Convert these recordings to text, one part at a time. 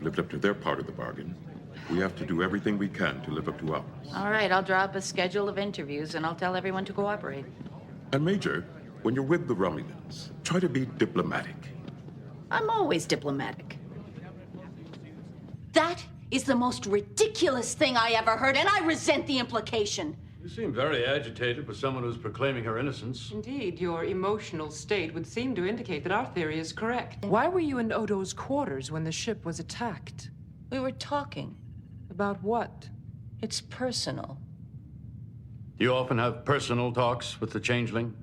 lived up to their part of the bargain. We have to do everything we can to live up to ours. All right, I'll draw up a schedule of interviews and I'll tell everyone to cooperate. And Major, when you're with the Romulans, try to be diplomatic. I'm always diplomatic. That is the most ridiculous thing I ever heard, and I resent the implication. You seem very agitated for someone who's proclaiming her innocence. Indeed, your emotional state would seem to indicate that our theory is correct. Why were you in Odo's quarters when the ship was attacked? We were talking. About what? It's personal. Do you often have personal talks with the changeling?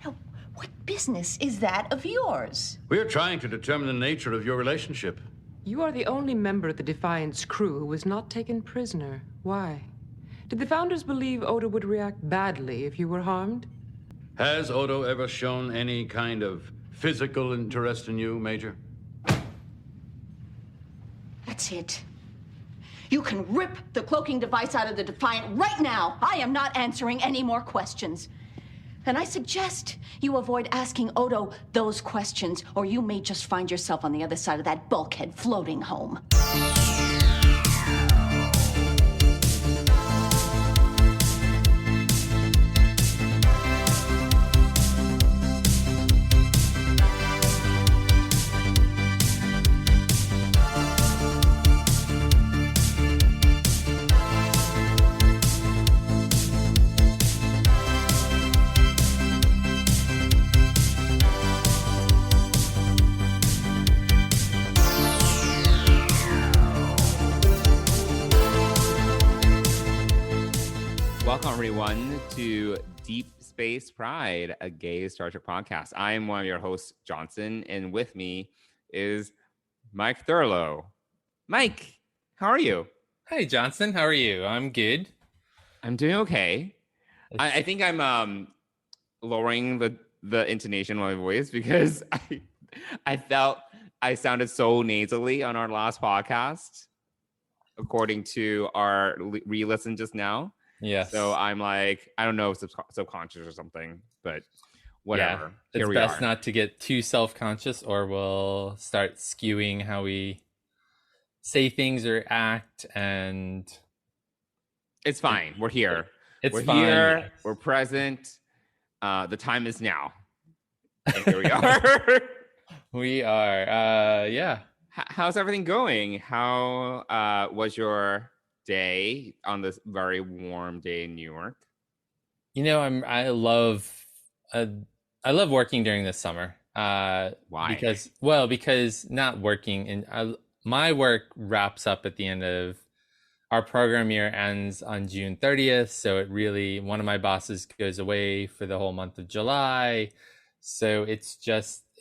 Now, what business is that of yours? We are trying to determine the nature of your relationship. You are the only member of the Defiant's crew who was not taken prisoner. Why? Did the Founders believe Odo would react badly if you were harmed? Has Odo ever shown any kind of physical interest in you, Major? That's it. You can rip the cloaking device out of the Defiant right now. I am not answering any more questions. And I suggest you avoid asking Odo those questions, or you may just find yourself on the other side of that bulkhead floating home. Welcome, everyone, to Deep Space Pride, a gay Star Trek podcast. I am one of your hosts, Johnson, and with me is Mike Thurlow. Mike, how are you? Hi, Johnson. How are you? I'm good. I'm doing okay. I think I'm lowering the intonation of my voice because I felt I sounded so nasally on our last podcast, according to our re-listen just now. Yes. So I'm like, I don't know, subconscious or something, but whatever. Yeah, Here it's best not to get too self-conscious, or we'll start skewing how we say things or act. And it's fine. We're here. We're fine. Here. Yes. We're present. The time is now. And here we are. We are. Yeah. How's everything going? How was your day on this very warm day in New York? You know, I love working during the summer. Why? Because not working, and my work wraps up at the end of our program year, ends on June 30th. So it really, one of my bosses goes away for the whole month of July. So it's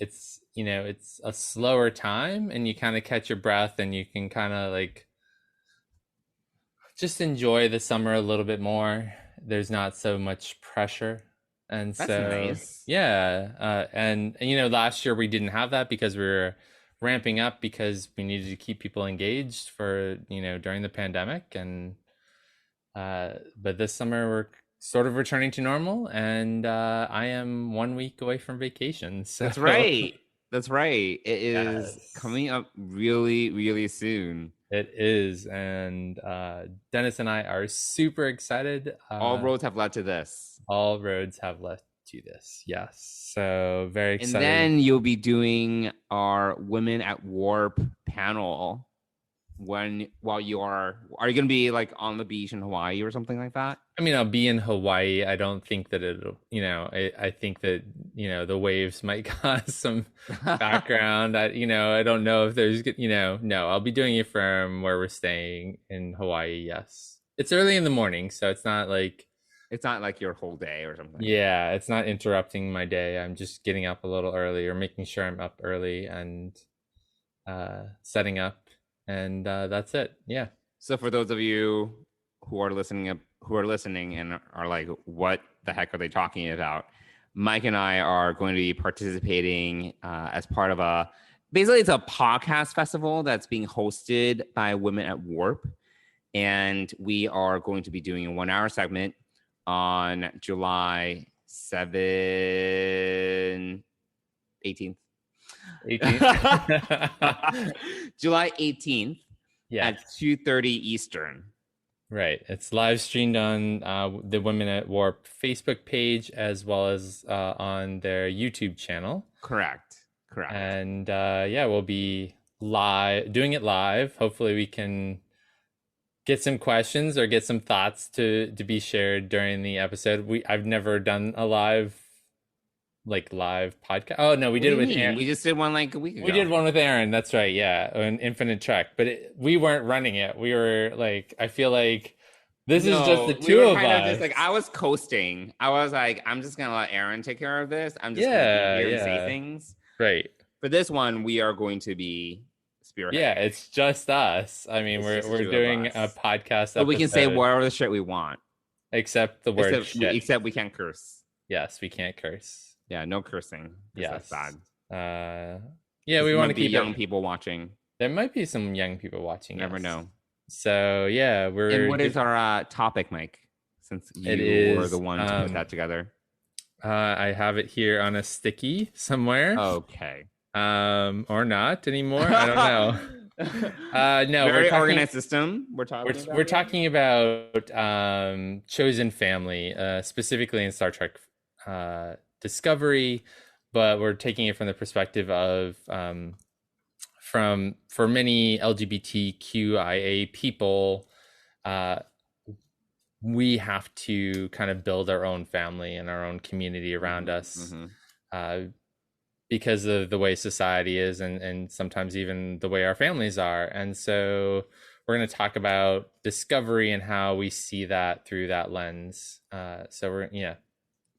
a slower time, and you kind of catch your breath, and you can kind of like just enjoy the summer a little bit more. There's not so much pressure. And that's so nice. Yeah. And last year we didn't have that because we were ramping up because we needed to keep people engaged for, during the pandemic. And but this summer we're sort of returning to normal, and I am 1 week away from vacation. So That's right. It is coming up really, really soon. It is, and Dennis and I are super excited. All roads have led to this. All roads have led to this, yes. So very excited. And then you'll be doing our Women at Warp panel are you going to be like on the beach in Hawaii or something like that? I mean, I'll be in Hawaii. I don't think that it'll, I think that, the waves might cause some background. I don't know if there's, no, I'll be doing it from where we're staying in Hawaii. Yes. It's early in the morning, so it's not like your whole day or something. Yeah. It's not interrupting my day. I'm just getting up a little early, or making sure I'm up early and setting up. And that's it. Yeah. So for those of you who are listening and are like, what the heck are they talking about? Mike and I are going to be participating as part of basically it's a podcast festival that's being hosted by Women at Warp. And we are going to be doing a 1 hour segment on July 18th. 18th. July 18th Yeah. at 2:30 Eastern. Right. It's live streamed on the Women at Warp Facebook page as well as on their YouTube channel. Correct. And yeah, we'll be doing it live. Hopefully we can get some questions or get some thoughts to be shared during the episode. I've never done a live podcast. Oh no, we did it with Aaron. We just did one like a week ago. We did one with Aaron. That's right. Yeah, an Infinite Trek. But we weren't running it. We were like, I feel like this is just the two of us. Just like I was coasting. I was like, I'm just gonna let Aaron take care of this. I'm just gonna be here and say things. Right. For this one, we are going to be spearheading. Yeah, it's just us. I mean, we're doing a podcast. But we can say whatever the shit we want, except the word shit. Except we can't curse. Yes, we can't curse. Yeah, no cursing. Yes, that's bad. Yeah, we want to keep young people watching. There might be some young people watching. Never know. So yeah, And what is our topic, Mike? Since you were the one to put that together. I have it here on a sticky somewhere. Okay. Or not anymore. I don't know. No, very organized system. We're talking about chosen family, specifically in Star Trek Discovery, but we're taking it from the perspective of for many LGBTQIA people, we have to kind of build our own family and our own community around us. Because of the way society is and sometimes even the way our families are. And so we're going to talk about discovery and how we see that through that lens.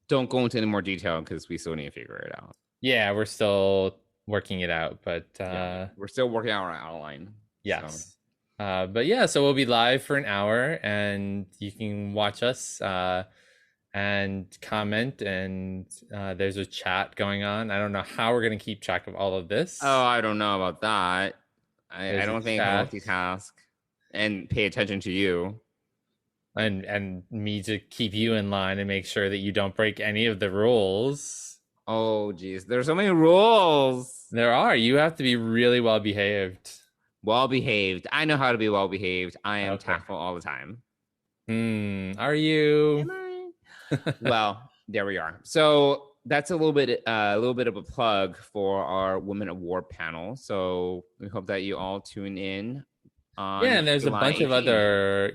Don't go into any more detail because we still need to figure it out. Yeah, we're still working it out, but we're still working out our outline. Yes. But yeah, so we'll be live for an hour and you can watch us and comment, and there's a chat going on. I don't know how we're going to keep track of all of this. Oh, I don't know about that. I don't think I multitask and pay attention to you. And me to keep you in line and make sure that you don't break any of the rules. Oh, geez. There's so many rules. There are. You have to be really well behaved. Well behaved. I know how to be well behaved. I am tactful all the time. Are you? Am I? Well, there we are. So that's a little bit of a plug for our Women at War panel. So we hope that you all tune in. And there's a bunch of podcasts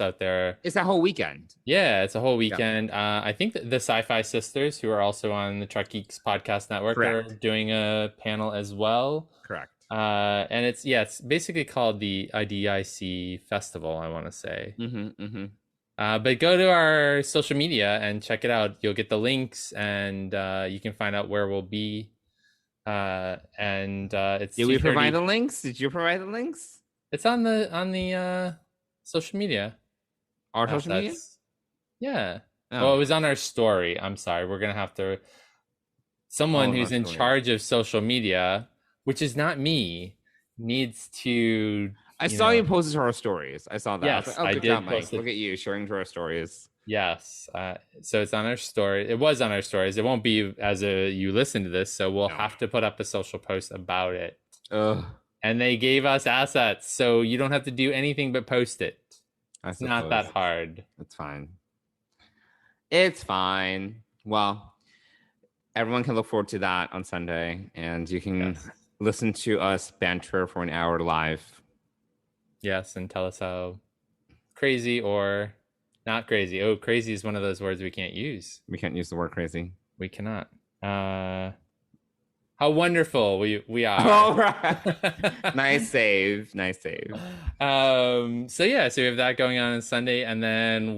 out there. It's that whole weekend. Yeah, it's a whole weekend. Yeah. I think the Sci-Fi Sisters, who are also on the Trek Geeks podcast network, are doing a panel as well. Correct. And it's basically called the IDIC Festival, I want to say. But go to our social media and check it out. You'll get the links, and you can find out where we'll be. It's Did we provide the links? Did you provide the links? It's on the social media. Our social media? Yeah. Oh. Well, it was on our story. I'm sorry. We're gonna have to. Someone who's in charge of social media, which is not me, needs to. I saw you post it to our stories. I saw that. Yes, I did. Job, Mike. Look at you sharing to our stories. Yes. So it's on our story. It was on our stories. It won't be as you listen to this. So we'll have to put up a social post about it. Ugh. And they gave us assets, so you don't have to do anything but post it. It's not that hard. It's fine. It's fine. Well, everyone can look forward to that on Sunday, and you can listen to us banter for an hour live. Yes, and tell us how crazy or not crazy. Oh, crazy is one of those words we can't use. We can't use the word crazy. We cannot. How wonderful we are. All right. Nice save. So we have that going on Sunday, and then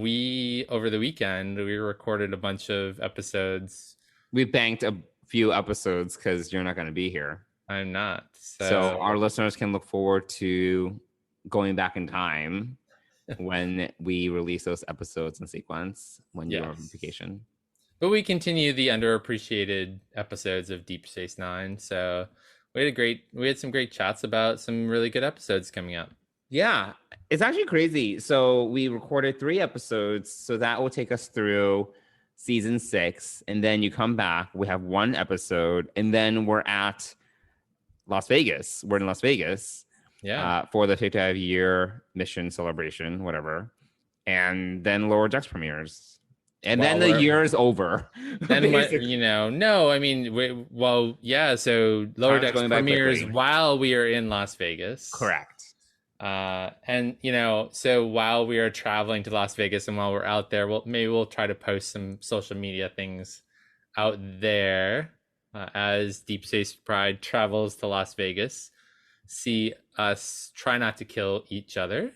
over the weekend we recorded a bunch of episodes. We banked a few episodes because you're not going to be here. I'm not. So our listeners can look forward to going back in time when we release those episodes in sequence when you're on vacation. But we continue the underappreciated episodes of Deep Space Nine. So we had some great chats about some really good episodes coming up. Yeah, it's actually crazy. So we recorded 3 episodes. So that will take us through season 6, and then you come back. We have one episode, and then we're at Las Vegas. We're in Las Vegas for the 55-year mission celebration, whatever. And then Lower Decks premieres. And then the year is over. Then what, no, I mean, so Lower Decks premieres while we are in Las Vegas. Correct. And so while we are traveling to Las Vegas and while we're out there, we'll try to post some social media things out there as Deep Space Pride travels to Las Vegas. See us try not to kill each other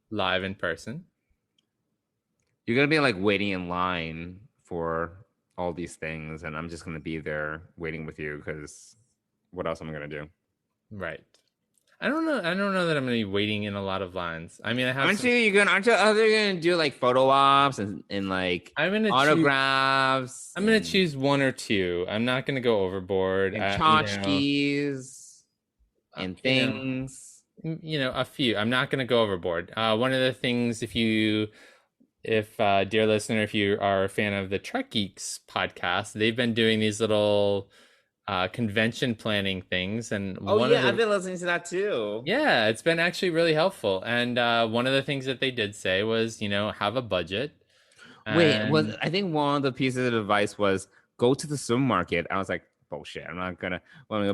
live in person. You're gonna be like waiting in line for all these things, and I'm just gonna be there waiting with you because what else am I gonna do? Right. I don't know that I'm gonna be waiting in a lot of lines. I mean, I have. Aren't you gonna do like photo ops and like autographs? I'm gonna choose one or two. I'm not gonna go overboard. And tchotchkes and things. A few. I'm not gonna go overboard. One of the things, if dear listener, if you are a fan of the Trek Geeks podcast, they've been doing these little convention planning things, and I've been listening to that too. Yeah, it's been actually really helpful. And one of the things that they did say was, have a budget. I think one of the pieces of advice was go to the supermarket. I was like, bullshit. I'm gonna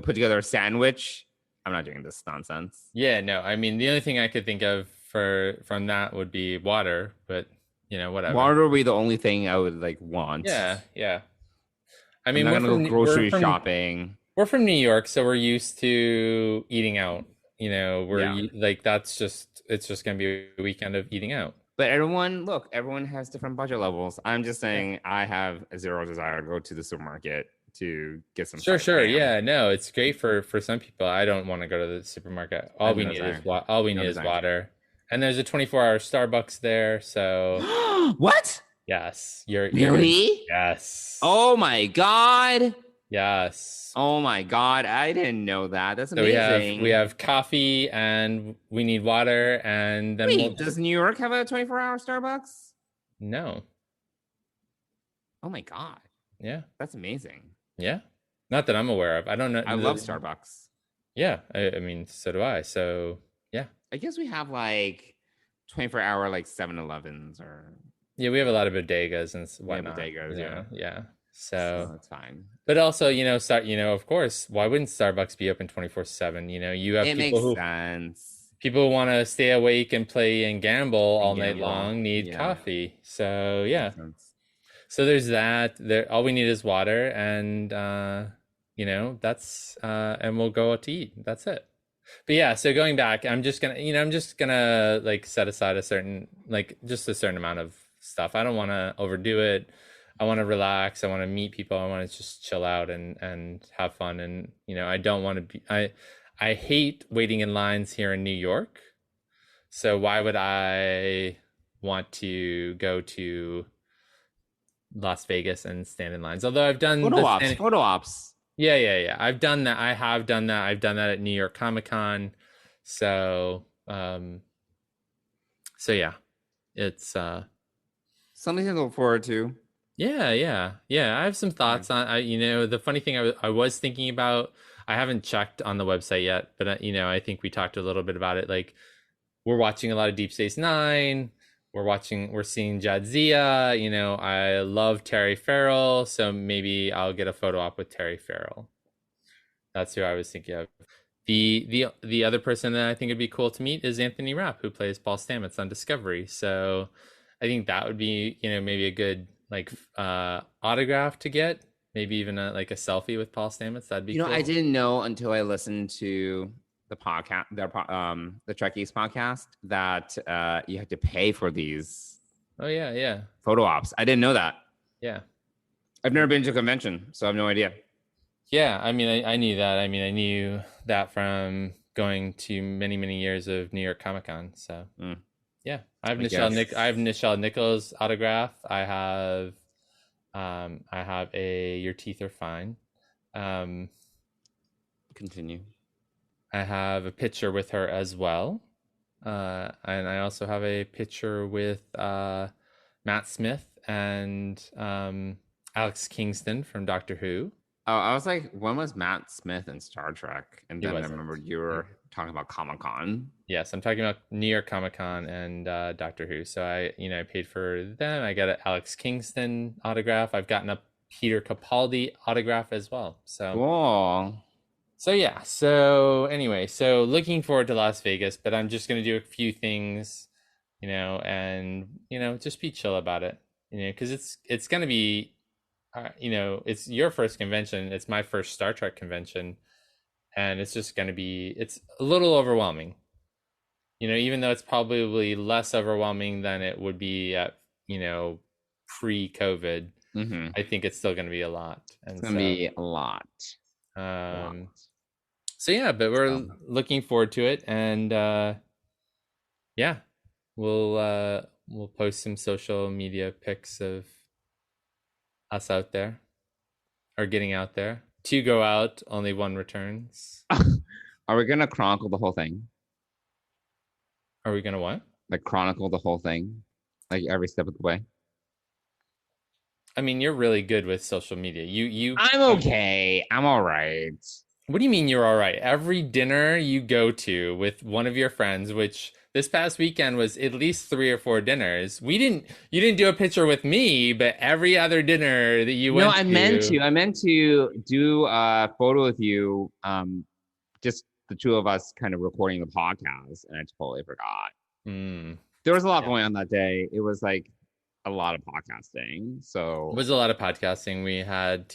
put together a sandwich. I'm not doing this nonsense. Yeah, no. I mean, the only thing I could think of from that would be water, but whatever. Water would be the only thing I would want. Yeah. I mean, I'm not gonna go grocery shopping. We're from New York, so we're used to eating out. It's just gonna be a weekend of eating out. But everyone has different budget levels. I'm just saying I have zero desire to go to the supermarket to get some. Sure. Yeah, no, it's great for some people. I don't want to go to the supermarket. All we need is water. And there's a 24-hour Starbucks there, so... What? Yes. Really? Yes. Oh, my God. Yes. Oh, my God. I didn't know that. That's amazing. So we have coffee, and we need water, and then does New York have a 24-hour Starbucks? No. Oh, my God. Yeah. That's amazing. Yeah. Not that I'm aware of. I don't know. I love Starbucks. Yeah. I mean, so do I. So... I guess we have 24-hour 7-Elevens or we have a lot of bodegas and whatnot. Yeah. So that's fine. But also, of course, why wouldn't Starbucks be open 24/7? You have makes sense. People who want to stay awake and play and gamble all night long need coffee. So yeah. So there's that. All we need is water, and that's and we'll go out to eat. That's it. But yeah, so going back, I'm just gonna set aside a certain amount of stuff. I don't want to overdo it. I want to relax. I want to meet people. I want to just chill out and have fun. And I don't want to be. I hate waiting in lines here in New York. So why would I want to go to Las Vegas and stand in lines? Although I've done photo ops. Yeah. I've done that. I have done that. I've done that at New York Comic Con. So yeah, it's something to look forward to. Yeah. I have some thoughts on. The funny thing I was thinking about. I haven't checked on the website yet, but I think we talked a little bit about it. Like, we're watching a lot of Deep Space Nine. We're seeing Jadzia. I love Terry Farrell, so maybe I'll get a photo op with Terry Farrell. That's who I was thinking of. The other person that I think would be cool to meet is Anthony Rapp, who plays Paul Stamets on Discovery. So I think that would be, maybe a good autograph to get. Maybe even a selfie with Paul Stamets. That'd be cool. I didn't know until I listened to the podcast, the Trek Geeks podcast, that you have to pay for these. Oh yeah. Photo ops. I didn't know that. Yeah. I've never been to a convention, so I have no idea. Yeah, I mean, I knew that. I mean, I knew that from going to many, many years of New York Comic Con. So yeah, I have Nichelle Nichols autograph. I have a Your Teeth Are Fine. Continue. I have a picture with her as well. And I also have a picture with Matt Smith and Alex Kingston from Doctor Who. Oh, I was like, when was Matt Smith in Star Trek? And He then I wasn't. remember you were talking about Comic-Con. Yes, I'm talking about New York Comic Con and Doctor Who. So I paid for them. I got an Alex Kingston autograph. I've gotten a Peter Capaldi autograph as well. So Cool. So yeah. So anyway, so looking forward to Las Vegas, but I'm just gonna do a few things, and just be chill about it, because it's gonna be, it's your first convention. It's my first Star Trek convention, and it's just gonna be, it's a little overwhelming, even though it's probably less overwhelming than it would be at, pre-COVID. Mm-hmm. I think it's still gonna be a lot. And it's gonna be a lot. So yeah, but we're looking forward to it, and yeah, we'll post some social media pics of us out there, or getting out there. 2 go out, only 1 returns. Are we gonna chronicle the whole thing? Are we gonna what? Like chronicle the whole thing, like every step of the way? I mean, you're really good with social media. I'm okay. I'm all right. What do you mean you're all right? Every dinner you go to with one of your friends, which this past weekend was at least 3 or 4 dinners. You didn't do a picture with me, but every other dinner that you went to. No, I meant to do a photo with you, just the 2 of us kind of recording the podcast, and I totally forgot. There was a lot going on that day. It was like a lot of podcasting. So it was a lot of podcasting. We had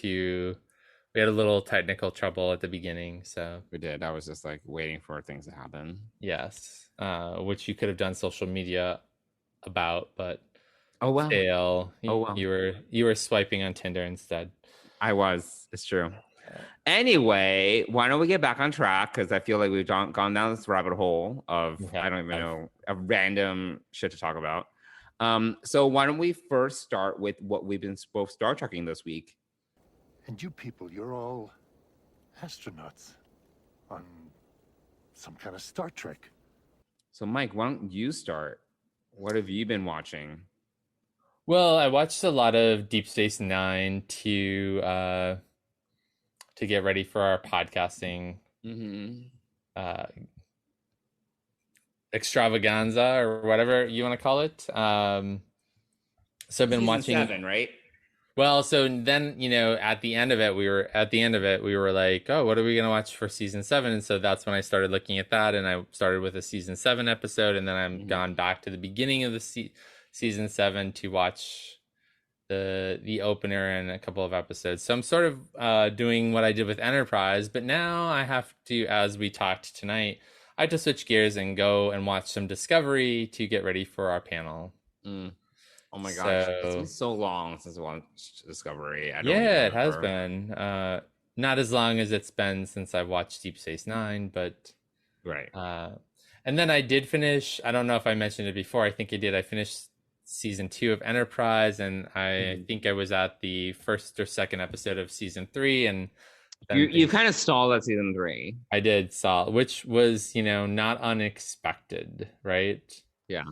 a little technical trouble at the beginning, so we did. I was just like waiting for things to happen. Yes, which you could have done social media about, but fail. You were swiping on Tinder instead. I was. It's true. Anyway, why don't we get back on track? Because I feel like we've gone down this rabbit hole of I don't even know, of random shit to talk about. So why don't we first start with what we've been both Star Trekking this week? And you people, you're all astronauts on some kind of Star Trek. So, Mike, why don't you start? What have you been watching? Well, I watched a lot of Deep Space Nine to get ready for our podcasting extravaganza, or whatever you want to call it. So I've been watching 7, right? Well, so then, at the end of it, we were like, oh, what are we going to watch for season 7? And so that's when I started looking at that, and I started with a season 7 episode, and then I'm gone back to the beginning of the season 7 to watch the opener and a couple of episodes. So I'm sort of doing what I did with Enterprise, but now I have to, as we talked tonight, I have to switch gears and go and watch some Discovery to get ready for our panel. Oh my gosh, it's been so long since I watched Discovery. It has been. Not as long as it's been since I've watched Deep Space Nine, but right. And then I did finish. I don't know if I mentioned it before. I think I did. I finished season 2 of Enterprise, and I think I was at the 1st or 2nd episode of season 3, and you kind of stalled at season 3. I did stall, which was not unexpected, right? Yeah.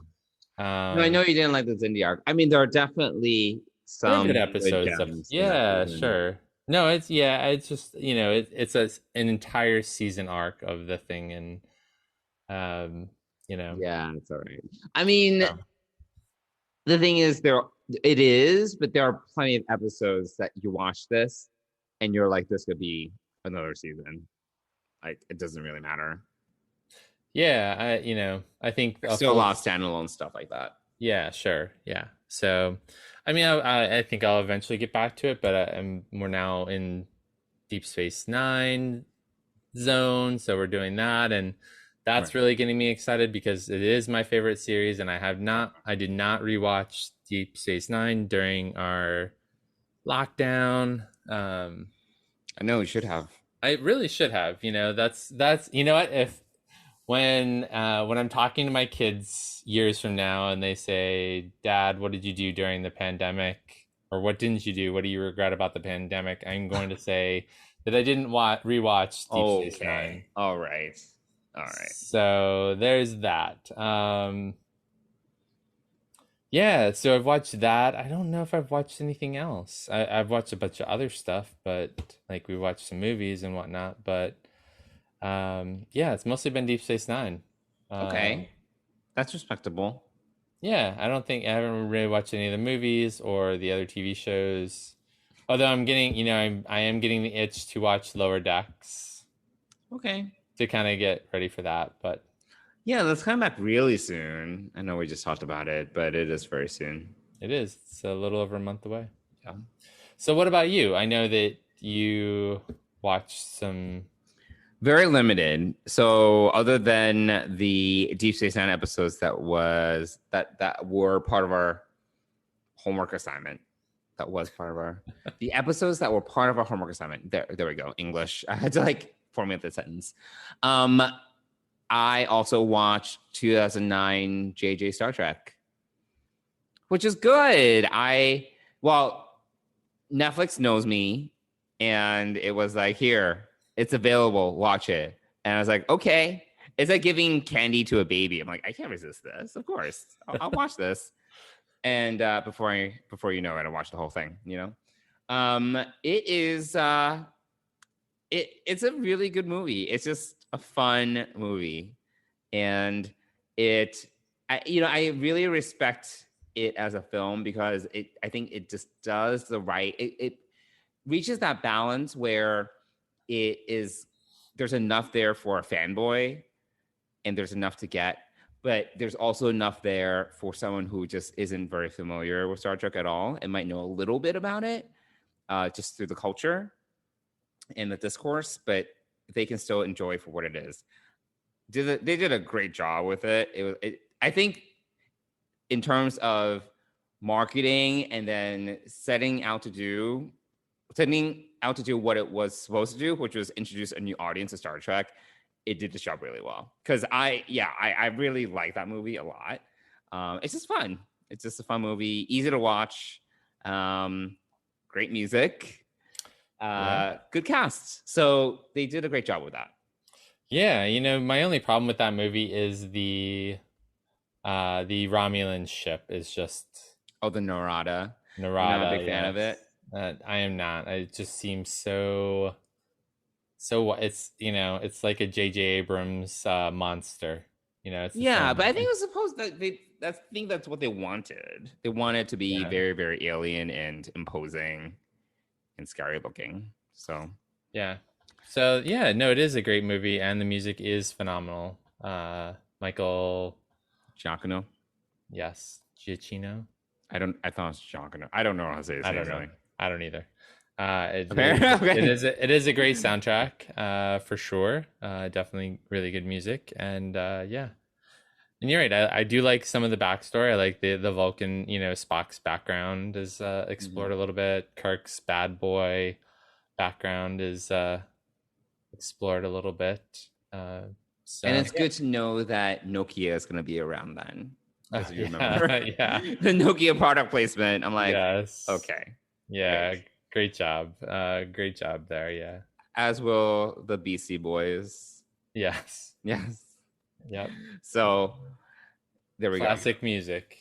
No, I know you didn't like the Xindi arc. I mean, there are definitely some good episodes. Sure. No, it's just it's an entire season arc of the thing, and Yeah, it's all right. I mean, the thing is, but there are plenty of episodes that you watch this, and you're like, this could be another season. Like, it doesn't really matter. Yeah, I think still a lot of standalone stuff like that. Yeah, sure. Yeah. So, I mean, I think I'll eventually get back to it, but we're now in Deep Space Nine zone, so we're doing that, and that's really getting me excited because it is my favorite series, and I did not rewatch Deep Space Nine during our lockdown. I know you should have. I really should have. That's what when I'm talking to my kids years from now and they say, Dad, what did you do during the pandemic? Or what didn't you do? What do you regret about the pandemic? I'm going to say that I didn't rewatch Deep Space Nine. All right. So there's that. Yeah, so I've watched that. I don't know if I've watched anything else. I've watched a bunch of other stuff, but like we watched some movies and whatnot. But yeah, it's mostly been Deep Space Nine. Okay, that's respectable. Yeah, I haven't really watched any of the movies or the other TV shows. Although I'm getting, I am getting the itch to watch Lower Decks Okay. to kind of get ready for that. But Yeah, let's come back really soon. I know we just talked about it, but it is very soon. it is. It's a little over a month away. Yeah. So what about you? I know that you watched some. Very limited. So other than the Deep Space Nine episodes that were part of our homework assignment. That was part of our the episodes that were part of our homework assignment. There we go. English. I had to like formulate the sentence. I also watched 2009 JJ Star Trek, which is good. Netflix knows me, and it was like, here, it's available, watch it. And I was like, okay. It's like giving candy to a baby. I'm like, I can't resist this. Of course, I'll watch this. And before you know it, I watched the whole thing. It is it's a really good movie. It's just a fun movie, and I really respect it as a film because I think it just does the right. It reaches that balance where there's enough there for a fanboy, and there's enough to get. But there's also enough there for someone who just isn't very familiar with Star Trek at all and might know a little bit about it just through the culture and the discourse, but they can still enjoy for what it is. They did a great job with it. I think in terms of marketing and then setting out to do what it was supposed to do, which was introduce a new audience to Star Trek, it did the job really well. Because I really like that movie a lot. It's just fun. It's just a fun movie, easy to watch, great music, good cast. So they did a great job with that. Yeah, my only problem with that movie is the Romulan ship is just the Narada. You're not a big fan of it. I am not. It just seems so it's it's like a J.J. Abrams monster. It's but I think it was supposed that I think that's what they wanted. They wanted to be very, very alien and imposing and scary looking. So no, it is a great movie, and the music is phenomenal. Michael Giacchino. Yes, Giacchino. I thought it was Giacchino. I don't know how to say his name. I don't know. I don't either. It is a great soundtrack for sure. Definitely really good music, and and you're right. I do like some of the backstory. I like the Vulcan, Spock's background is explored a little bit. Kirk's bad boy background is explored a little bit. And it's good to know that Nokia is going to be around then. As you remember, the Nokia product placement. I'm like, yes. Okay, yeah. Great. Great job there, yeah. As will the BC Boys. Yes. Yep. So there we go. Classic music.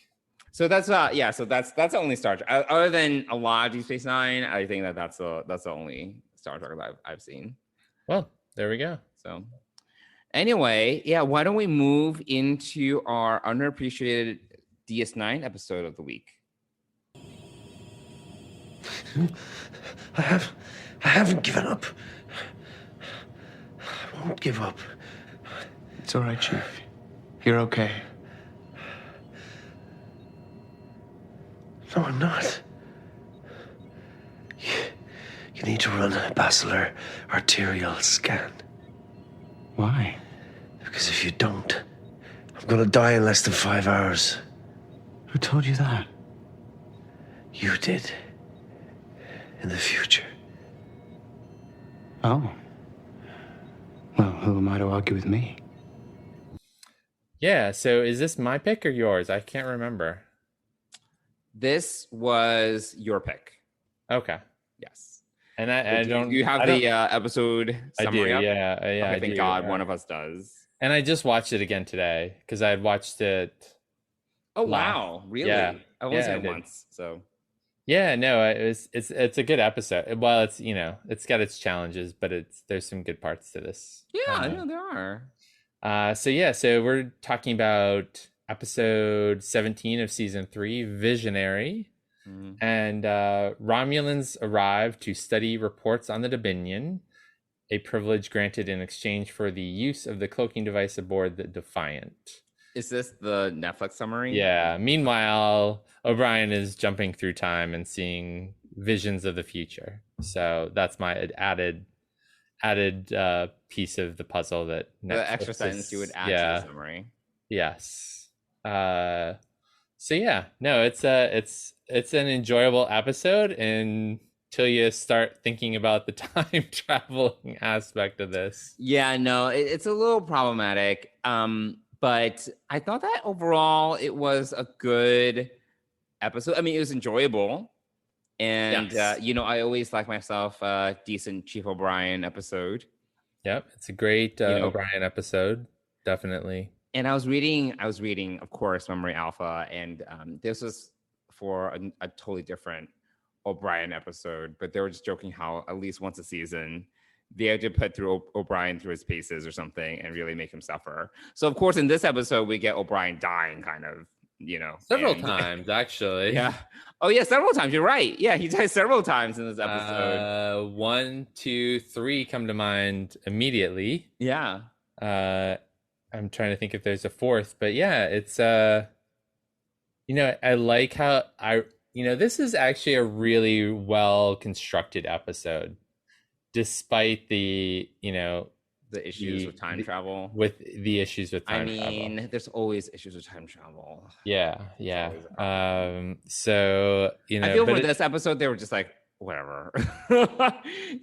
So that's the only Star Trek. Other than a lot of Deep Space Nine, I think that's the only Star Trek I've seen. Well, there we go. So anyway, why don't we move into our underappreciated DS9 episode of the week? I haven't given up. I won't give up. It's all right, Chief. You're okay. No, I'm not. You need to run a basilar arterial scan. Why? Because if you don't, I'm gonna die in less than 5 hours. Who told you that? You did. In the future. Oh. Well, who am I to argue with me? Yeah, so is this my pick or yours? I can't remember. This was your pick. Okay. Yes. And I don't... You have the episode summary I do, up? yeah. Okay, thank God one of us does. And I just watched it again today, because I had watched it... Oh laugh. wow, really? Yeah. I only Yeah, seen I it did. once, so Yeah, no, it's a good episode. Well, it's it's got its challenges, but there's some good parts to this. yeah, no, there are. So we're talking about episode 17 of season 3, Visionary. Mhm. And Romulans arrive to study reports on the Dominion, a privilege granted in exchange for the use of the cloaking device aboard the Defiant. Is this the Netflix summary? Yeah. Meanwhile, O'Brien is jumping through time and seeing visions of the future. So that's my added piece of the puzzle that Netflix The extra sentence you would add to the summary. Yes. So yeah, no, it's an enjoyable episode until you start thinking about the time traveling aspect of this. Yeah, no, it's a little problematic. But I thought that overall it was a good episode. I mean, it was enjoyable. And Yes. I always like myself a decent Chief O'Brien episode. Yep, it's a great O'Brien episode, definitely. And I was reading, of course, Memory Alpha, and this was for a totally different O'Brien episode, but they were just joking how at least once a season they had to put through O'Brien through his paces or something and really make him suffer. So of course in this episode we get O'Brien dying kind of, several times actually. Yeah. Oh yeah, several times. You're right. Yeah, he dies several times in this episode. 1, 2, 3 come to mind immediately. Yeah. I'm trying to think if there's a fourth, but yeah, it's I like how this is actually a really well constructed episode, despite the issues with time travel. With the issues with time travel. There's always issues with time travel. Yeah. So I feel for this episode they were just like, whatever.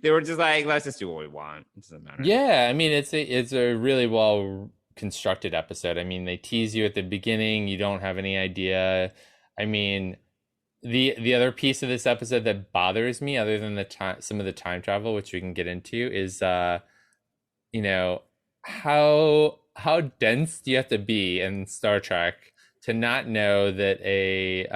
They were just like, let's just do what we want. It doesn't matter. Yeah, I mean it's a really well constructed episode. I mean, they tease you at the beginning, you don't have any idea. I mean, the other piece of this episode that bothers me, other than some of the time travel, which we can get into, is how dense do you have to be in Star Trek to not know that a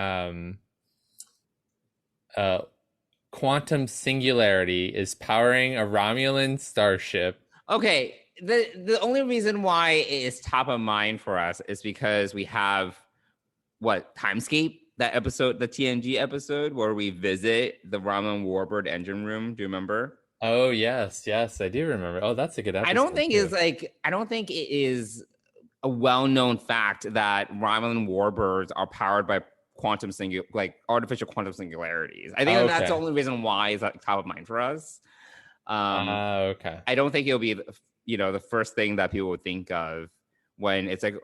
quantum singularity is powering a Romulan starship? Okay, the only reason why it is top of mind for us is because we have Timescape, that episode, the TNG episode where we visit the Romulan Warbird engine room. Do you remember? Oh yes, I do remember. Oh, that's a good episode. I don't think it is a well-known fact that Romulan Warbirds are powered by artificial quantum singularities. I think that's the only reason why it's top of mind for us. Okay. I don't think it'll be the first thing that people would think of when it's like,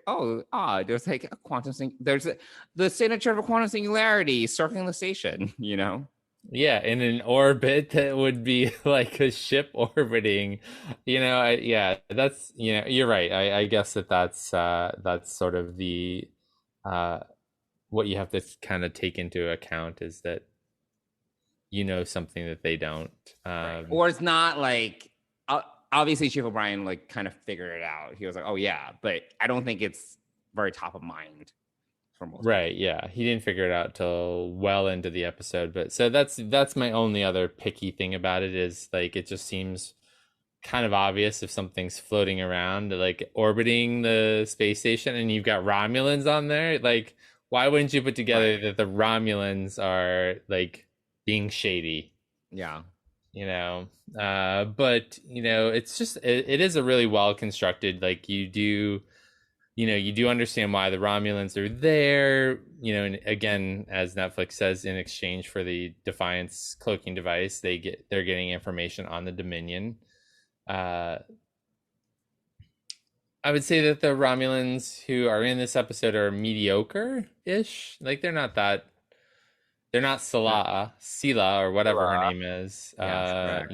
there's like a quantum there's the signature of a quantum singularity circling the station, Yeah, in an orbit that would be like a ship orbiting, that's, you're right. I guess that's sort of the what you have to kind of take into account is that something that they don't, or it's not like obviously Chief O'Brien kind of figured it out. He was like, oh yeah, but I don't think it's very top of mind for most right people. Yeah, he didn't figure it out till well into the episode, but so that's my only other picky thing about it is it just seems kind of obvious if something's floating around orbiting the space station and you've got Romulans on there, why wouldn't you put together that the Romulans are being shady? Yeah. But it's just it is a really well constructed, you do understand why the Romulans are there, and again, as Netflix says, in exchange for the Defiant's cloaking device, they're getting information on the Dominion. I would say that the Romulans who are in this episode are mediocre-ish. They're not Sela or whatever her name is. Yes,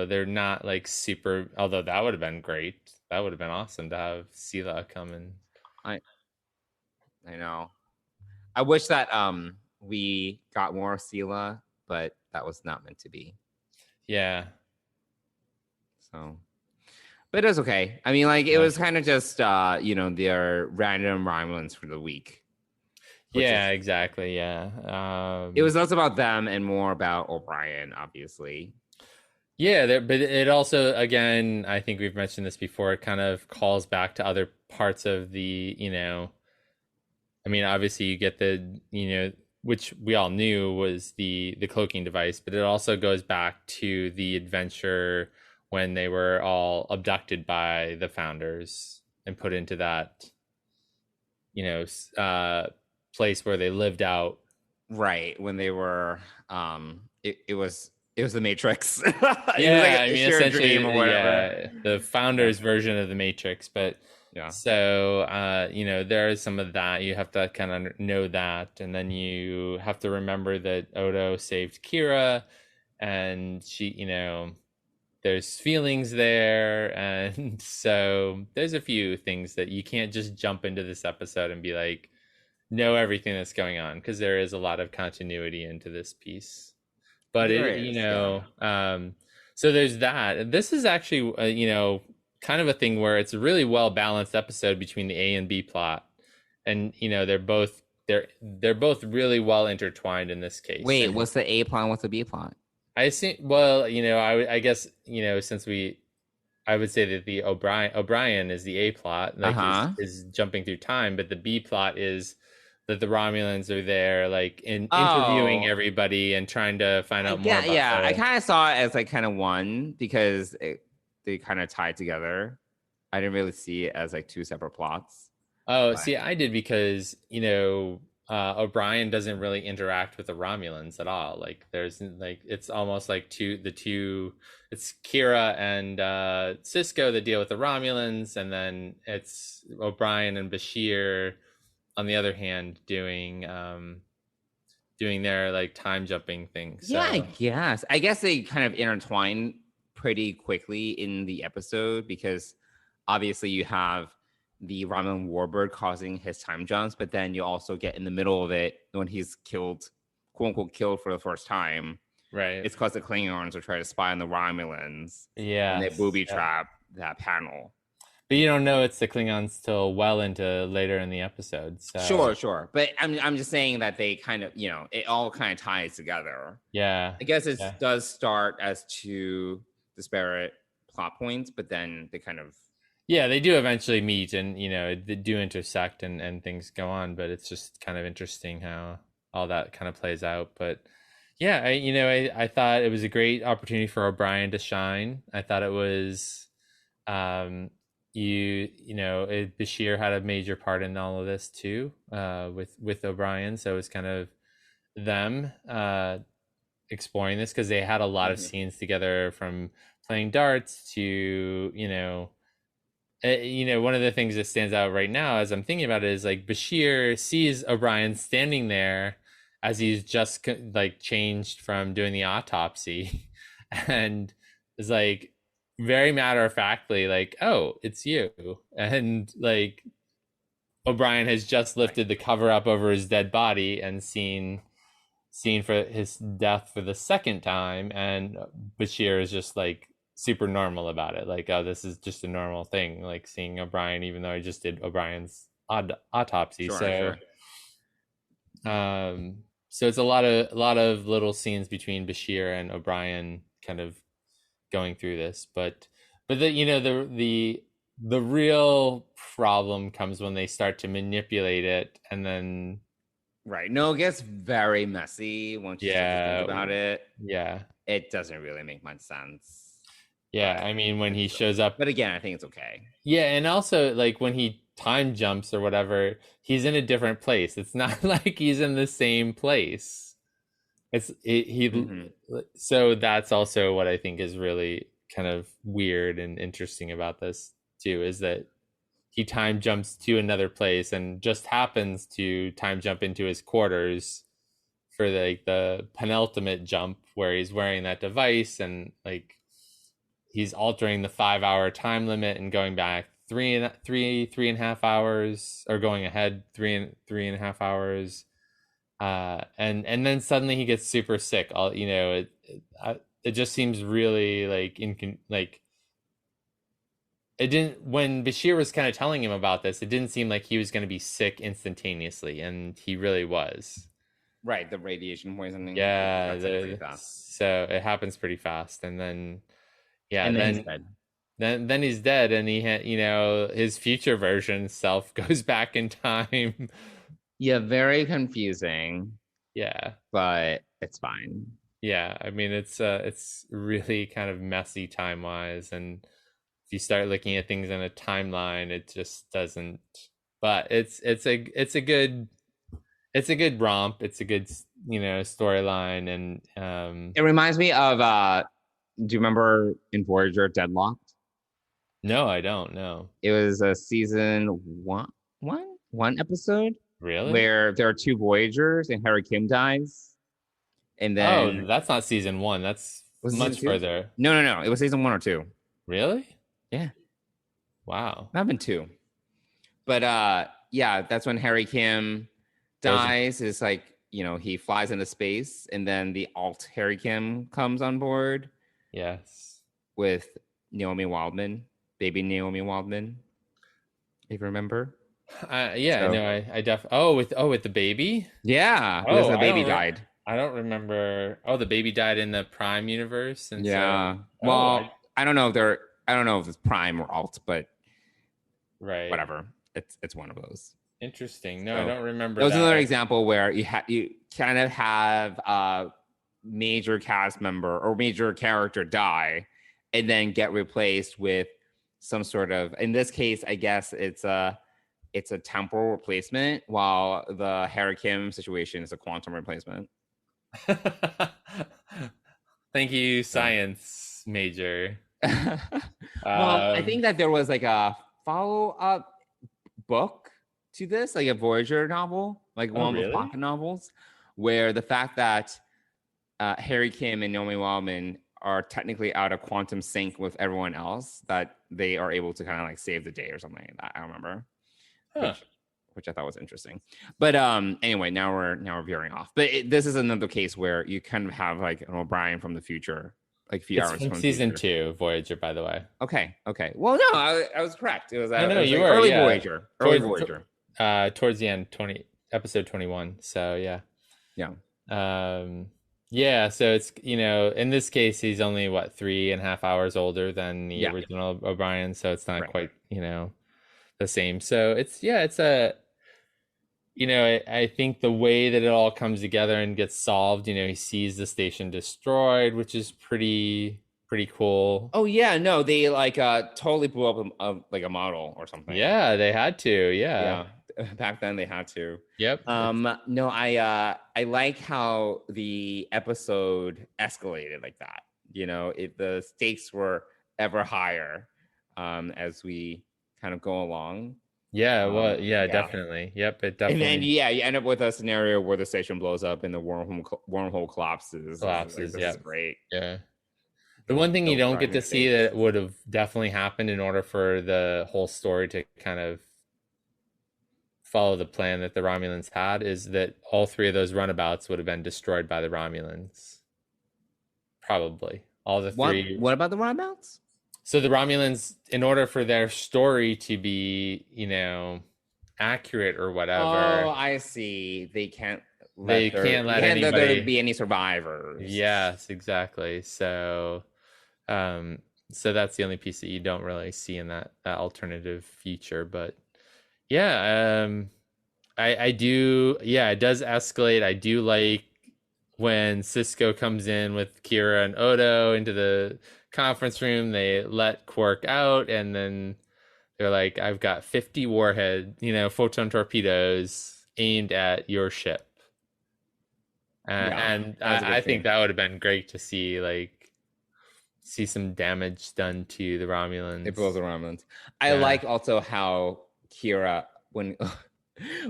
they're not super, although that would have been great. That would have been awesome to have Sela come in. I know. I wish that we got more Sela, but that was not meant to be. Yeah. So, but it was okay. I mean, it was kind of just their random Romulans for the week. Yeah, exactly. Yeah. It was less about them and more about O'Brien, obviously. Yeah, but it also, again, I think we've mentioned this before, it kind of calls back to other parts of the, I mean, obviously you get the, which we all knew was the cloaking device, but it also goes back to the adventure when they were all abducted by the founders and put into that, place where they lived out. Right, when they were, it was the Matrix. It Yeah, was like a shared essentially, dream or whatever. yeah, the founders' version of the Matrix. But Yeah. so, there is some of that. You have to kind of know that, and then you have to remember that Odo saved Kira, and she, there's feelings there, and so there's a few things that you can't just jump into this episode and be like, know everything that's going on, because there is a lot of continuity into this piece. But so there's that. This is actually kind of a thing where it's a really well balanced episode between the A and B plot, and they're both really well intertwined in this case. Wait, what's the A plot? What's the B plot? I see. Well, I guess since I would say that the O'Brien is the A plot, like is jumping through time, but the B plot is that the Romulans are there, like interviewing everybody and trying to find out more about I kind of saw it as like kind of one, because they kind of tied together. I didn't really see it as like two separate plots. Oh, see, I did, because O'Brien doesn't really interact with the Romulans at all. Like there's like, it's almost like it's Kira and Cisco that deal with the Romulans, and then it's O'Brien and Bashir on the other hand doing their like time jumping thing. So. Yeah, I guess they kind of intertwine pretty quickly in the episode, because obviously you have the Romulan warbird causing his time jumps, but then you also get in the middle of it when he's killed, quote unquote killed for the first time. Right. It's because the Klingons are trying to spy on the Romulans. Yeah. And they booby trap that panel. But you don't know it's the Klingons till well into later in the episode. So. Sure. But I'm just saying that they kind of, it all kind of ties together. Yeah. I guess it does start as two disparate plot points, but then they kind of. Yeah, they do eventually meet, and they do intersect, and things go on. But it's just kind of interesting how all that kind of plays out. But yeah, I thought it was a great opportunity for O'Brien to shine. I thought it was, Bashir had a major part in all of this too, with O'Brien. So it was kind of them exploring this, because they had a lot of scenes together, from playing darts to one of the things that stands out right now as I'm thinking about it is like Bashir sees O'Brien standing there as he's just like changed from doing the autopsy, and is like very matter of factly like, "Oh, it's you," and like O'Brien has just lifted the cover up over his dead body and seen for his death for the second time, and Bashir is just like super normal about it, like, oh, this is just a normal thing, like seeing O'Brien, even though I just did O'Brien's autopsy. So it's a lot of little scenes between Bashir and O'Brien kind of going through this, but the real problem comes when they start to manipulate it, and then right, no, it gets very messy once you start to think about it. Yeah, it doesn't really make much sense. Yeah, I mean, when he shows up, but again, I think it's okay. Yeah, and also like when he time jumps or whatever, he's in a different place. It's not like he's in the same place. So that's also what I think is really kind of weird and interesting about this too, is that he time jumps to another place and just happens to time jump into his quarters for like the penultimate jump where he's wearing that device, and like he's altering the 5-hour time limit and going back three and a half hours, or going ahead three and a half hours, and then suddenly he gets super sick. It just seems really like it didn't, when Bashir was kind of telling him about this, it didn't seem like he was going to be sick instantaneously, and he really was. Right, the radiation poisoning. Yeah, That's pretty fast. so it happens pretty fast, and then And then he's dead. Then he's dead, and he had, his future version self goes back in time. Yeah, very confusing. Yeah, but it's fine. Yeah, I mean it's really kind of messy time wise, and if you start looking at things in a timeline, it just doesn't. But it's a good romp. It's a good storyline, and it reminds me of do you remember in Voyager Deadlocked? No, I don't know. It was a season one episode. Really? Where there are two Voyagers and Harry Kim dies. And then that's not season 1. That's much further. No. It was season 1 or 2. Really? Yeah. Wow. Not been 2. But yeah, that's when Harry Kim dies. It's like, he flies into space, and then the alt Harry Kim comes on board. Yes. With Naomi Wildman, baby Naomi Wildman. If you remember. Yeah, so, no, I definitely. With the baby. Yeah, because the baby died. I don't remember. Oh, the baby died in the Prime universe, and yeah. So, well, I don't know if I don't know if it's Prime or Alt, but right, whatever. It's one of those. Interesting. No, so, I don't remember. That was another example where you kind of have a major cast member or major character die, and then get replaced with some sort of. In this case, I guess it's a temporal replacement, while the Harry Kim situation is a quantum replacement. Thank you, science major. Well, I think that there was like a follow-up book to this, like a Voyager novel, like one of the pocket novels, where the fact that Harry Kim and Naomi Wildman are technically out of quantum sync with everyone else, that they are able to kind of like save the day or something like that. I don't remember. Huh. Which I thought was interesting. But anyway, now we're veering off. But this is another case where you kind of have like an O'Brien from the future, like a few hours from season 2, Voyager, by the way. Okay. Well, no, I was correct. It was, you were early Voyager. Early Voyager. Towards the end, episode 21. So yeah. Yeah. So it's, in this case, he's only 3.5 hours older than the original O'Brien. So it's not quite, the same. So it's I think the way that it all comes together and gets solved, he sees the station destroyed, which is pretty cool. Oh yeah, no, they like totally blew up like a model or something. Yeah, they had to. Yeah. Back then they had to. Yep. No, I like how the episode escalated like that. The stakes were ever higher as we kind of go along. Definitely. Yep, it definitely. And then you end up with a scenario where the station blows up and the wormhole collapses. This is great. Yeah. The one thing you don't get to see that would have definitely happened in order for the whole story to kind of follow the plan that the Romulans had is that all 3 of those runabouts would have been destroyed by the Romulans. Probably. All the 3. What about the runabouts? So the Romulans, in order for their story to be, accurate or whatever. Oh, I see. They can't let anybody there be any survivors. Yes, exactly. So that's the only piece that you don't really see in that alternative future. But I do. Yeah, it does escalate. I do like when Cisco comes in with Kira and Odo into the conference room. They let Quark out, and then they're like, I've got 50 photon torpedoes aimed at your ship. And I think that would have been great to see, see some damage done to the Romulans. It blows the Romulans. I like also how Kira, when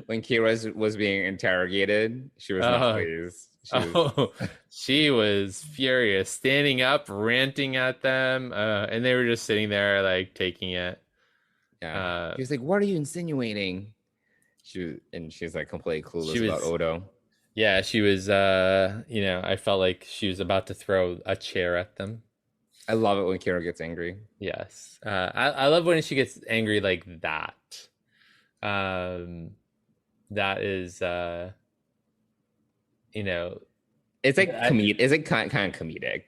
Kira was being interrogated, she was not pleased. She was furious, standing up, ranting at them, and they were just sitting there, taking it. Yeah, she was like, "What are you insinuating?" She's like completely clueless about Odo. Yeah, she was. I felt like she was about to throw a chair at them. I love it when Kira gets angry. Yes. I love when she gets angry like that. That is, you know, it's like comedic. Is it kind of comedic?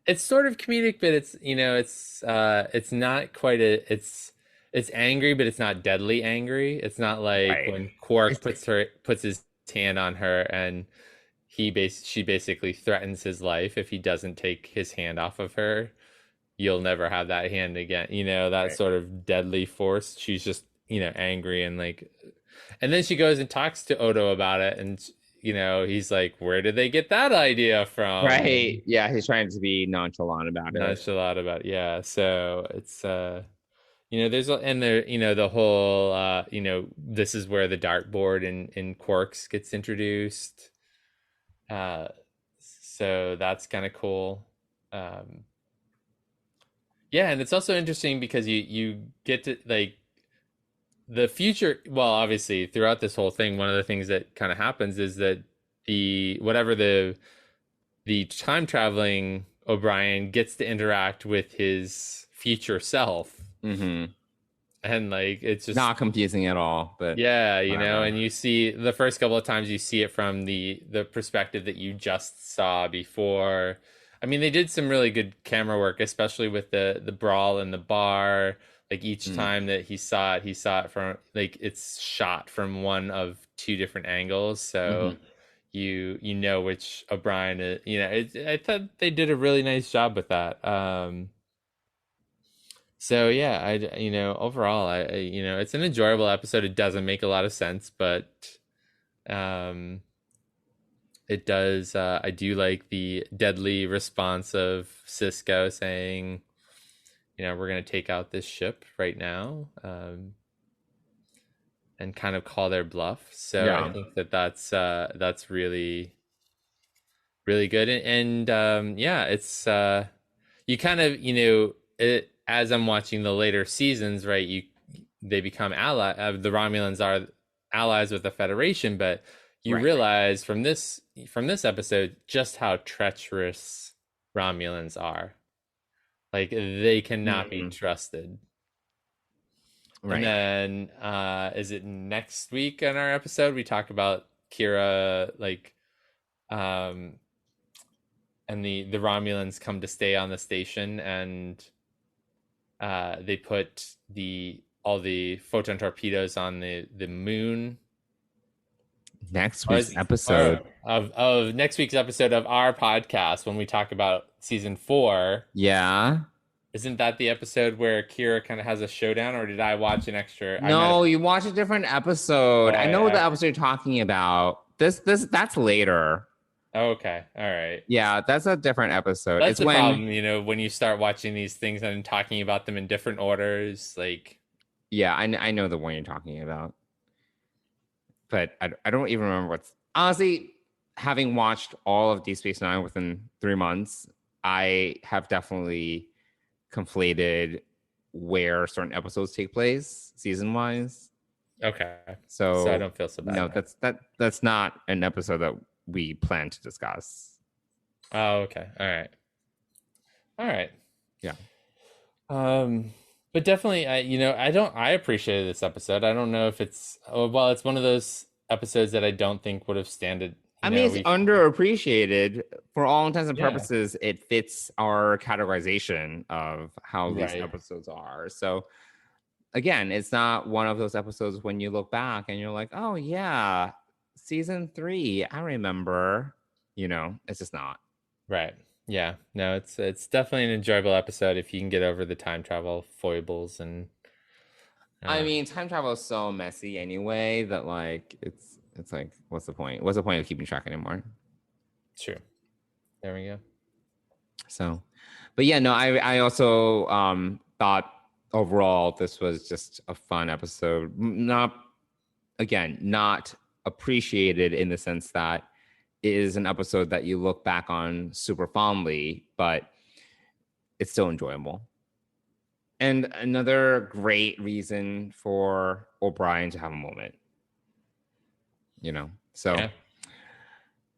It's sort of comedic, but it's, it's not quite it's angry, but it's not deadly angry. It's not like when Quark puts his hand on her and she basically threatens his life if he doesn't take his hand off of her. You'll never have that hand again. That sort of deadly force. She's just, angry and like, and then she goes and talks to Odo about it, and he's like, "Where did they get that idea from?" Right? Yeah, he's trying to be nonchalant about it. Yeah. So it's there's and there the whole this is where the dartboard in Quarks gets introduced. So that's kind of cool. Yeah, and it's also interesting because you get to like the future. Well, obviously throughout this whole thing, one of the things that kind of happens is that the time traveling O'Brien gets to interact with his future self. Mm-hmm. And like it's just not confusing at all, but yeah, and you see the first couple of times you see it from the perspective that you just saw before. I mean, they did some really good camera work, especially with the brawl in the bar. Like each time that he saw it from like it's shot from one of two different angles, so you know which O'Brien is. I thought they did a really nice job with that. So yeah, overall, it's an enjoyable episode. It doesn't make a lot of sense, but it does. I do like the deadly response of Cisco saying, we're going to take out this ship right now, and kind of call their bluff. So yeah. I think that's really, really good. And yeah, it's you kind of, it, as I'm watching the later seasons, right, they become the Romulans are allies with the Federation, but you realize from this episode just how treacherous Romulans are. Like they cannot be trusted. Right. And then is it next week in our episode we talk about Kira, like and the Romulans come to stay on the station, and they put all the photon torpedoes on the moon. Next week's episode of next week's episode of our podcast when we talk about season 4. Yeah. Isn't that the episode where Kira kind of has a showdown, or did I watch an extra? No, you watch a different episode. I know the episode you're talking about. That's later. Okay. All right. Yeah, that's a different episode. That's the problem, when you start watching these things and talking about them in different orders, like. Yeah, I know the one you're talking about. But I don't even remember what's... Honestly, having watched all of Deep Space Nine within 3 months, I have definitely conflated where certain episodes take place season-wise. Okay. So I don't feel so bad. No, that's not an episode that we plan to discuss. Oh, okay. All right. Yeah. But definitely, I appreciated this episode. I don't know if it's one of those episodes that I don't think would have standed. It's underappreciated for all intents and purposes. Yeah. It fits our categorization of how these episodes are. So again, it's not one of those episodes when you look back and you're like, oh yeah, season 3, I remember. It's just not. Right. Yeah. No, it's definitely an enjoyable episode if you can get over the time travel foibles and. Time travel is so messy anyway that like it's like, what's the point? What's the point of keeping track anymore? True. There we go. So, but yeah, no, I also thought overall this was just a fun episode. Not appreciated in the sense that it is an episode that you look back on super fondly, but it's still enjoyable. And another great reason for O'Brien to have a moment. So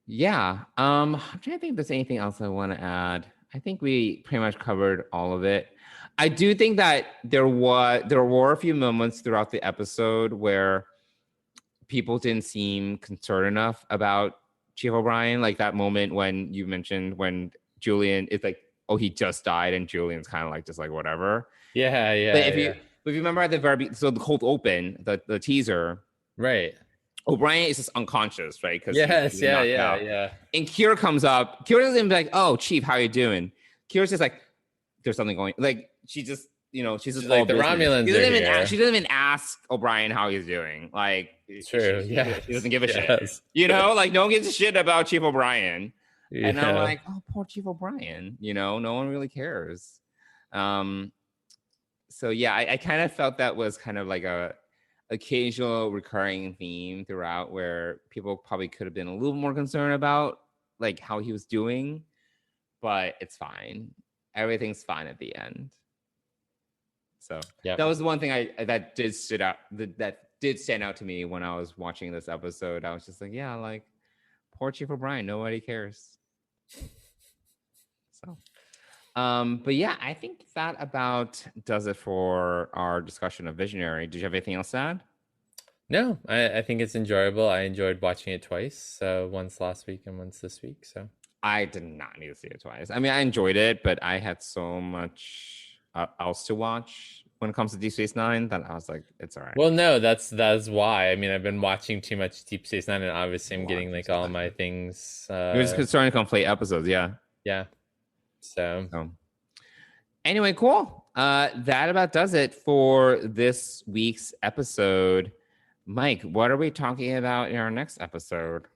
yeah. I'm trying to think if there's anything else I want to add. I think we pretty much covered all of it. I do think that there were a few moments throughout the episode where people didn't seem concerned enough about Chief O'Brien. Like that moment when you mentioned when Julian is like, oh, he just died, and Julian's kind of like just like whatever. Yeah. But if you remember at the so the cold open, the teaser, right? O'Brien is just unconscious, right? Because yeah. And Kira comes up. Kira doesn't even be like, "Oh, Chief, how you doing?" Kira's just like, "There's something going." Like she just, she's just like the Romulans. She doesn't even ask O'Brien how he's doing. Like, true. She doesn't give a shit. Like no one gives a shit about Chief O'Brien. Yeah. And I'm like, oh, poor Chief O'Brien. No one really cares. So yeah, I kind of felt that was kind of like a occasional recurring theme throughout where people probably could have been a little more concerned about like how he was doing, but it's fine. Everything's fine at the end. So that was the one thing that did stand out to me when I was watching this episode. I was just like, yeah, like poor Chief O'Brien, nobody cares. So but yeah, I think that about does it for our discussion of Visionary. Did you have anything else to add? No, I think it's enjoyable. I enjoyed watching it twice. Once last week and once this week. So I did not need to see it twice. I mean, I enjoyed it, but I had so much else to watch when it comes to Deep Space Nine that I was like, it's all right. Well, no, that's why. I mean, I've been watching too much Deep Space Nine, and obviously I'm getting like all my things. You're just starting to conflate episodes, yeah. Yeah. So anyway, cool. That about does it for this week's episode. Mike, what are we talking about in our next episode?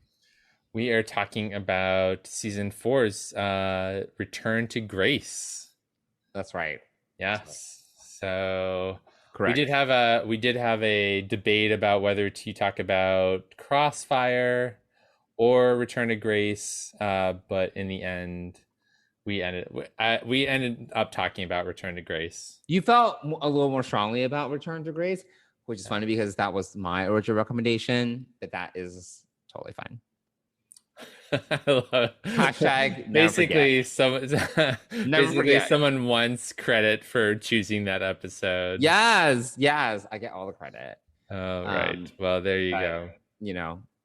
We are talking about season 4's Return to Grace. That's right. Yes. So correct. We did have a debate about whether to talk about Crossfire or Return to Grace, but in the end, we ended up talking about Return to Grace. You felt a little more strongly about Return to Grace, which is funny because that was my original recommendation, but that is totally fine. Hashtag basically someone wants credit for choosing that episode. Yes, I get all the credit. Oh, right. Well, there you go.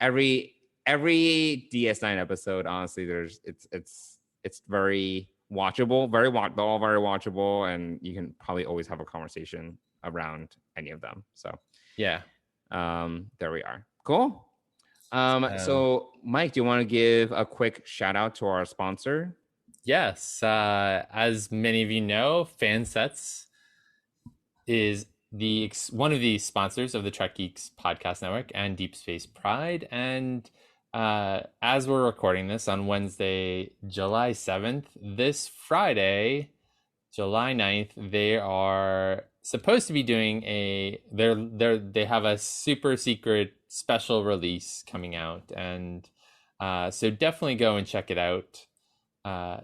Every DS9 episode, honestly, it's very watchable, very watchable, and you can probably always have a conversation around any of them. So yeah, there we are. Cool. So Mike, do you want to give a quick shout out to our sponsor? Yes. As many of you know, Fansets is one of the sponsors of the Trek Geeks podcast network and Deep Space Pride. And as we're recording this on Wednesday, July 7th, this Friday, July 9th, they are supposed to be doing they have a super secret special release coming out, and so definitely go and check it out.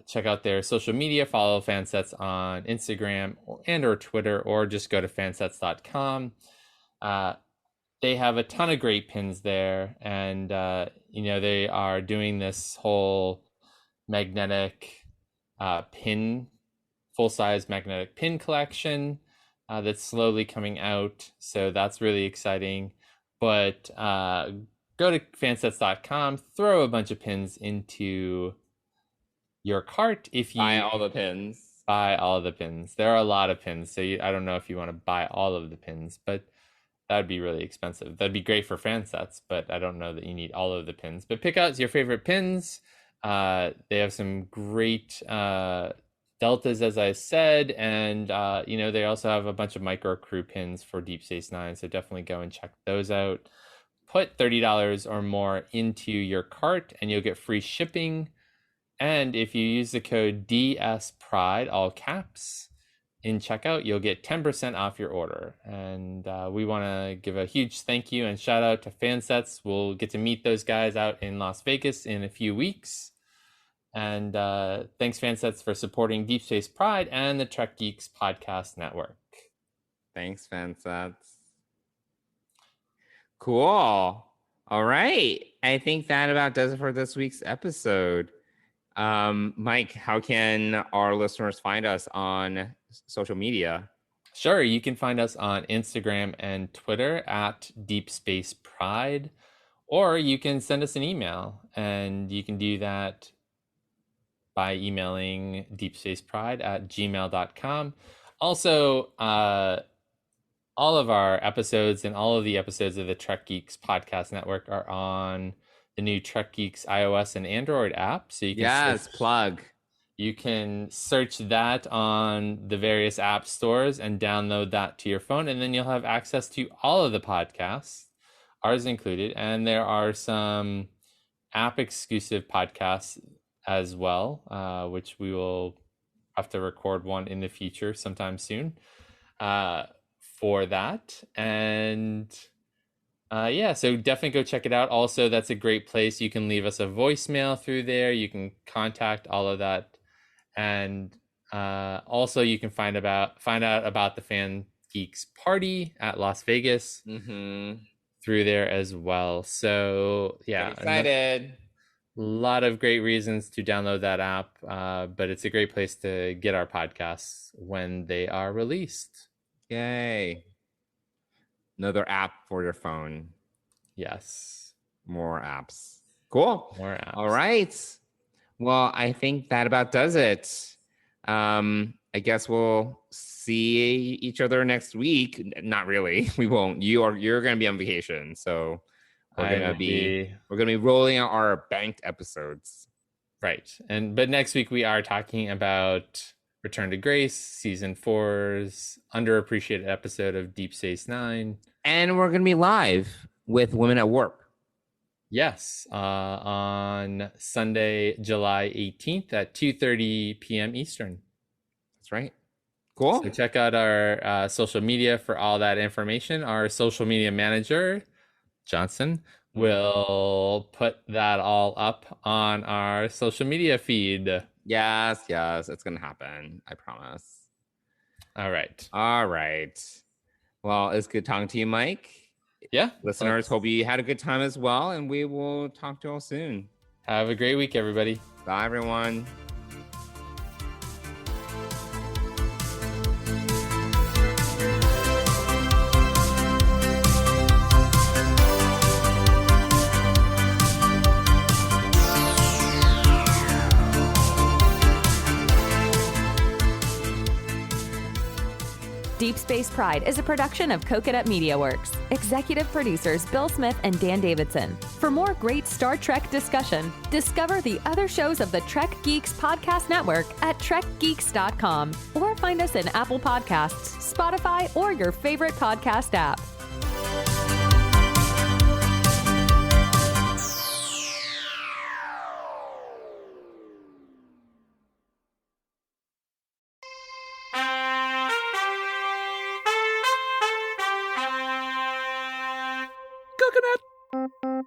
Check out their social media, follow Fansets on Instagram or Twitter, or just go to fansets.com. They have a ton of great pins there, and they are doing this whole magnetic pin, full-size magnetic pin collection that's slowly coming out, so that's really exciting. But go to fansets.com, throw a bunch of pins into your cart. If you buy all the pins, there are a lot of pins, so I don't know if you want to buy all of the pins, but that would be really expensive. That'd be great for Fansets, but I don't know that you need all of the pins. But pick out your favorite pins. They have some great deltas, as I said, and they also have a bunch of micro crew pins for Deep Space Nine, so definitely go and check those out. Put $30 or more into your cart and you'll get free shipping. And if you use the code DSPRIDE, all caps, in checkout, you'll get 10% off your order. And we want to give a huge thank you and shout out to Fansets. We'll get to meet those guys out in Las Vegas in a few weeks. And thanks, Fansets, for supporting Deep Space Pride and the Trek Geeks podcast network. Thanks, Fansets. Cool. All right. I think that about does it for this week's episode. Mike, how can our listeners find us on social media? Sure, you can find us on Instagram and Twitter at Deep Space Pride, or you can send us an email, and you can do that by emailing deepspacepride@gmail.com. Also, all of our episodes and all of the episodes of the Trek Geeks podcast network are on the new Trek Geeks iOS and Android app. So you can plug. You can search that on the various app stores and download that to your phone, and then you'll have access to all of the podcasts, ours included. And there are some app exclusive podcasts as well, which we will have to record one in the future sometime soon for that. And so definitely go check it out. Also, that's a great place. You can leave us a voicemail through there. You can contact all of that. And also you can find out about the Fan Geeks party at Las Vegas through there as well. So yeah, get excited. A lot of great reasons to download that app, but it's a great place to get our podcasts when they are released. Yay. Another app for your phone. Yes. More apps. Cool. More apps. All right. Well, I think that about does it. I guess we'll see each other next week. Not really. We won't. You're going to be on vacation, so we're going to be rolling out our banked episodes. Right. But next week we are talking about Return to Grace, season 4's underappreciated episode of Deep Space Nine. And we're going to be live with Women at Warp. Yes, on Sunday, July 18th at 2:30 p.m. Eastern. That's right. Cool. So check out our social media for all that information. Our social media manager, Johnson, will put that all up on our social media feed. Yes, it's going to happen. I promise. All right. Well, it's good talking to you, Mike. Yeah. Listeners, hope you had a good time as well, and we will talk to you all soon. Have a great week, everybody. Bye, everyone. Deep Space Pride is a production of Coconut Media Works. Executive producers Bill Smith and Dan Davidson. For more great Star Trek discussion, discover the other shows of the Trek Geeks podcast network at trekgeeks.com or find us in Apple Podcasts, Spotify, or your favorite podcast app. Coconut.